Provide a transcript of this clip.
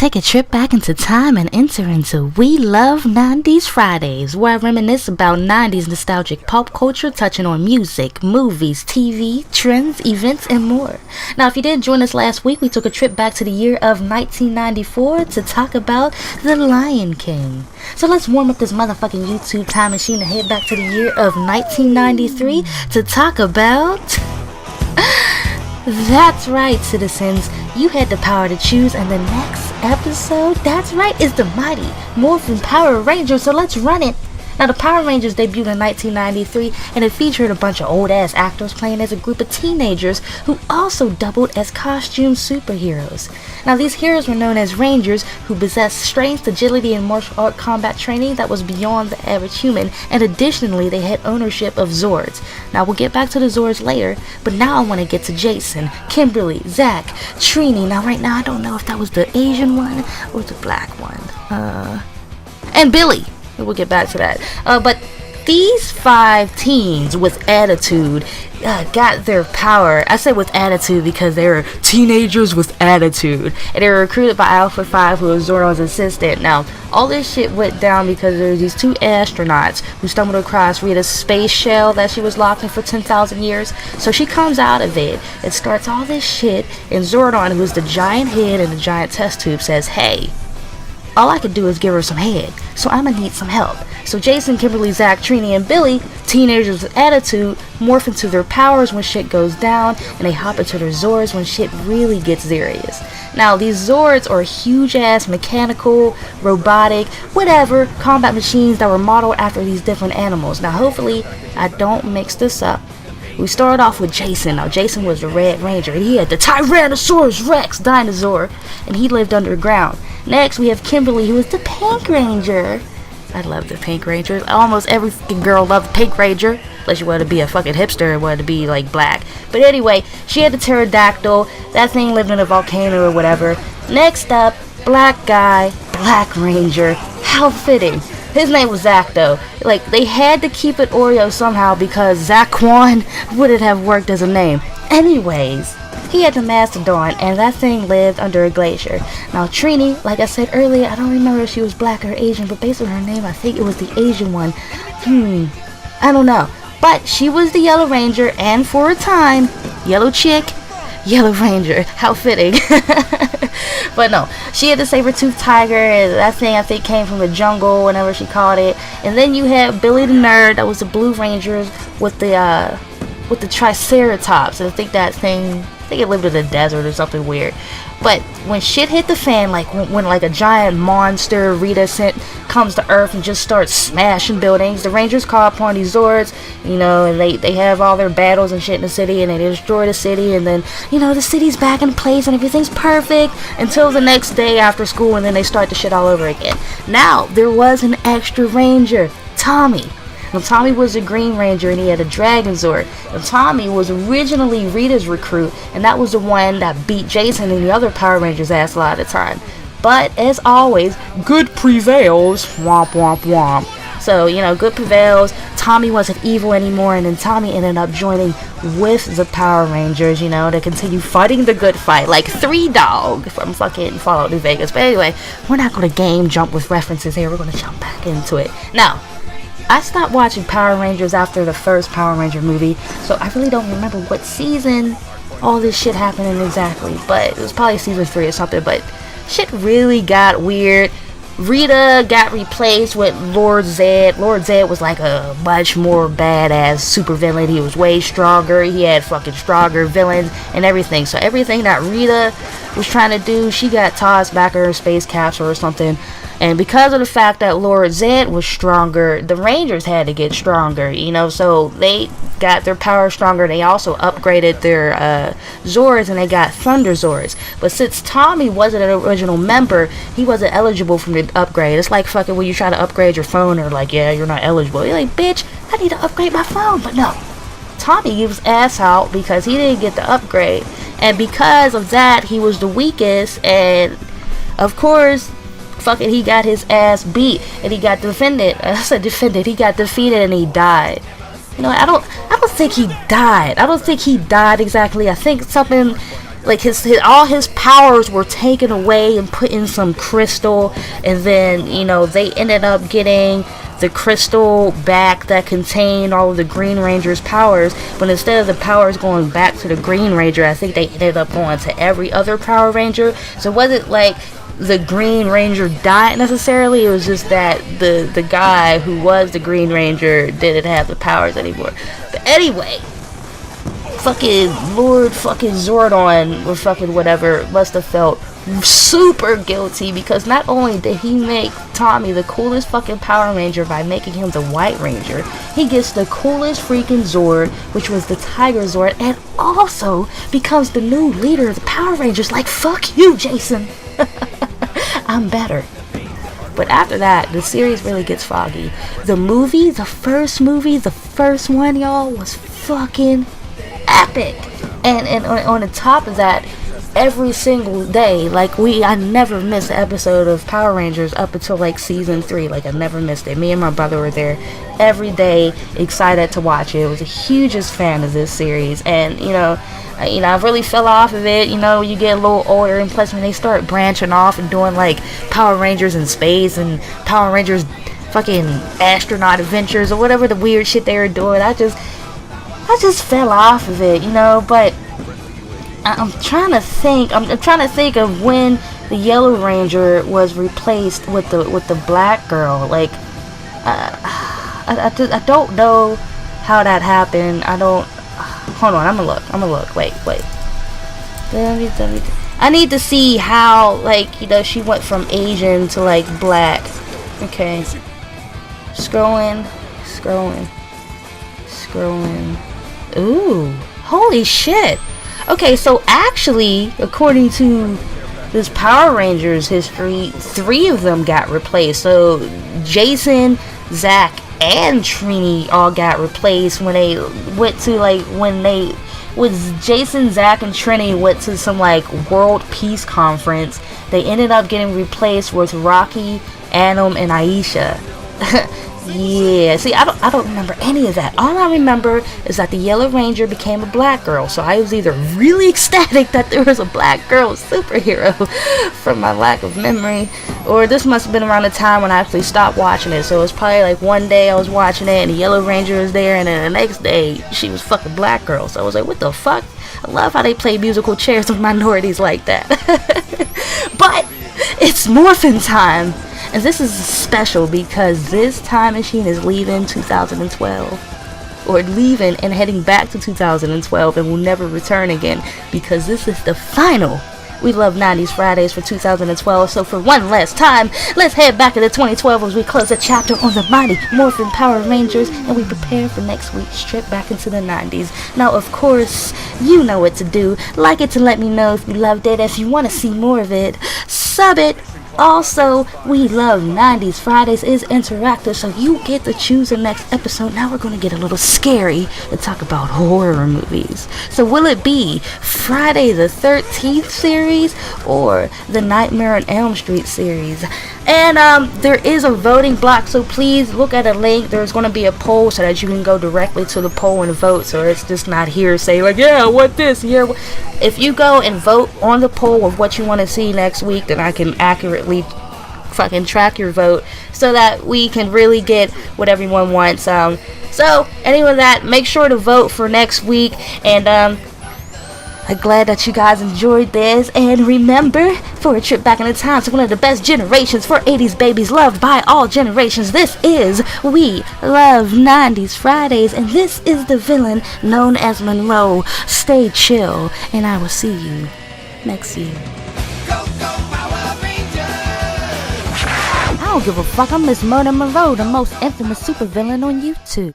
take a trip back into time and enter into We Love 90s Fridays, where I reminisce about 90s nostalgic pop culture, touching on music, movies, TV, trends, events, and more. Now, if you didn't join us last week, we took a trip back to the year of 1994 to talk about The Lion King. So let's warm up this motherfucking YouTube time machine and head back to the year of 1993 to talk about... That's right, citizens. You had the power to choose, and the next episode, that's right, is the Mighty Morphin Power Rangers, so let's run it. Now, the Power Rangers debuted in 1993, and it featured a bunch of old-ass actors playing as a group of teenagers who also doubled as costume superheroes. Now, these heroes were known as Rangers, who possessed strength, agility, and martial art combat training that was beyond the average human, and additionally, they had ownership of Zords. Now, we'll get back to the Zords later, but now I want to get to Jason, Kimberly, Zach, Trini. Now, right now, I don't know if that was the Asian one or the black one. And Billy. We'll get back to that. But these 5 teens with attitude got their power. I say with attitude because they were teenagers with attitude. And they were recruited by Alpha 5, who was Zordon's assistant. Now, all this shit went down because there were these 2 astronauts who stumbled across Rita's space shell that she was locked in for 10,000 years. So she comes out of it and starts all this shit. And Zordon, who's the giant head and the giant test tube, says, "Hey, all I could do is give her some head, so I'ma need some help." So Jason, Kimberly, Zach, Trini, and Billy, teenagers with attitude, morph into their powers when shit goes down, and they hop into their Zords when shit really gets serious. Now, these Zords are huge-ass mechanical, robotic, whatever, combat machines that were modeled after these different animals. Now, hopefully, I don't mix this up. We start off with Jason. Now, Jason was the Red Ranger, and he had the Tyrannosaurus Rex dinosaur, and he lived underground. Next, we have Kimberly, who was the Pink Ranger. I love the Pink Ranger. Almost every fucking girl loved the Pink Ranger, unless you wanted to be a fucking hipster and wanted to be, like, black. But anyway, she had the pterodactyl. That thing lived in a volcano or whatever. Next up, black guy, Black Ranger. How fitting. His name was Zach, though. Like, they had to keep it Oreo somehow because Zaquan wouldn't have worked as a name. Anyways, he had the Mastodon, and that thing lived under a glacier. Now, Trini, like I said earlier, I don't remember if she was black or Asian, but based on her name, I think it was the Asian one. I don't know. But she was the Yellow Ranger, and for a time, Yellow Chick, Yellow Ranger. How fitting. But no, she had the saber-toothed tiger, and that thing I think came from the jungle, whatever she called it. And then you had Billy the Nerd, that was the Blue Rangers with the Triceratops. And I think that thing, it lived in the desert or something weird. But when shit hit the fan, like when like a giant monster Rita sent comes to Earth and just starts smashing buildings, the Rangers call upon these Zords, you know, and they have all their battles and shit in the city, and they destroy the city, and then, you know, the city's back in place and everything's perfect until the next day after school, and then they start the shit all over again. Now, there was an extra Ranger, Tommy. Now, Tommy was a Green Ranger, and he had a Dragon Zord. And Tommy was originally Rita's recruit, and that was the one that beat Jason and the other Power Rangers' ass a lot of the time. But, as always, good prevails. Womp, womp, womp. So, you know, good prevails. Tommy wasn't evil anymore, and then Tommy ended up joining with the Power Rangers, you know, to continue fighting the good fight. Like 3 Dog from fucking Fallout New Vegas. But anyway, we're not going to game jump with references here. We're going to jump back into it. Now, I stopped watching Power Rangers after the first Power Ranger movie, so I really don't remember what season all this shit happened in exactly, but it was probably season 3 or something. But shit really got weird. Rita got replaced with Lord Zed. Lord Zed was like a much more badass supervillain. He was way stronger. He had fucking stronger villains and everything. So everything that Rita was trying to do, she got tossed back in her space capsule or something. And because of the fact that Lord Zed was stronger, the Rangers had to get stronger, you know, so they got their power stronger. They also upgraded their Zords, and they got Thunder Zords. But since Tommy wasn't an original member, he wasn't eligible for the upgrade. It's like fucking when you try to upgrade your phone, or like, yeah, you're not eligible. You're like, bitch, I need to upgrade my phone. But no, Tommy was ass out because he didn't get the upgrade. And because of that, he was the weakest, and of course, fucking he got his ass beat, and he got defended. He got defeated, and he died. You know, I don't think he died. I don't think he died exactly. I think something like all his powers were taken away and put in some crystal, and then, you know, they ended up getting the crystal back that contained all of the Green Ranger's powers, but instead of the powers going back to the Green Ranger, I think they ended up going to every other Power Ranger. So it wasn't like the Green Ranger died necessarily, it was just that the guy who was the Green Ranger didn't have the powers anymore. But anyway, fucking Lord fucking Zordon or fucking whatever must have felt super guilty, because not only did he make Tommy the coolest fucking Power Ranger by making him the White Ranger, he gets the coolest freaking Zord, which was the Tiger Zord, and also becomes the new leader of the Power Rangers. Like, fuck you, Jason. I'm better. But after that, the series really gets foggy. The movie, the first one, y'all, was fucking epic. And on the top of that, every single day, like, I never missed an episode of Power Rangers up until like season 3. Like, I never missed it. Me and my brother were there every day, excited to watch it. I was the hugest fan of this series, and I really fell off of it. You know, you get a little older, and plus when they start branching off and doing like Power Rangers in space and Power Rangers fucking astronaut adventures or whatever the weird shit they were doing, I just fell off of it, you know. But I'm trying to think of when the Yellow Ranger was replaced with the black girl. Like, I don't know how that happened. Hold on, I'm gonna look. Wait. I need to see how, like, you know, she went from Asian to like black. Okay. Scrolling. Ooh, holy shit. Okay, so actually, according to this Power Rangers history, 3 of them got replaced. So Jason, Zach, and Trini all got replaced when they went to, like, Jason, Zach, and Trini went to some like world peace conference. They ended up getting replaced with Rocky, Adam, and Aisha. Yeah, see, I don't remember any of that. All I remember is that the Yellow Ranger became a black girl, so I was either really ecstatic that there was a black girl superhero from my lack of memory, or this must have been around the time when I actually stopped watching it. So it was probably like one day I was watching it and the Yellow Ranger was there, and then the next day she was fucking black girl. So I was like, what the fuck? I love how they play musical chairs with minorities like that. But it's morphin' time. And this is special because this time machine is leaving 2012. Or leaving and heading back to 2012 and will never return again, because this is the final We Love 90s Fridays for 2012. So for one last time, let's head back into 2012 as we close a chapter on the mighty Morphin Power Rangers and we prepare for next week's trip back into the 90s. Now, of course, you know what to do. Like it to let me know if you loved it. If you want to see more of it, sub it. Also, We Love 90s Fridays is interactive, so you get to choose the next episode. Now we're going to get a little scary and talk about horror movies. So will it be Friday the 13th series or the Nightmare on Elm Street series? And there is a voting block, so please look at a link. There's going to be a poll so that you can go directly to the poll and vote, so it's just not hearsay like, yeah, what this, yeah. If you go and vote on the poll of what you want to see next week, then I can accurately fucking track your vote so that we can really get what everyone wants. So anyway, that, make sure to vote for next week, and I'm glad that you guys enjoyed this, and remember, for a trip back in the time to one of the best generations for 80s babies loved by all generations, this is We Love 90s Fridays, and this is the villain known as Monroe. Stay chill, and I will see you next year. Go, go, Power Rangers! I don't give a fuck, I'm MsMurderMonroe, the most infamous supervillain on YouTube.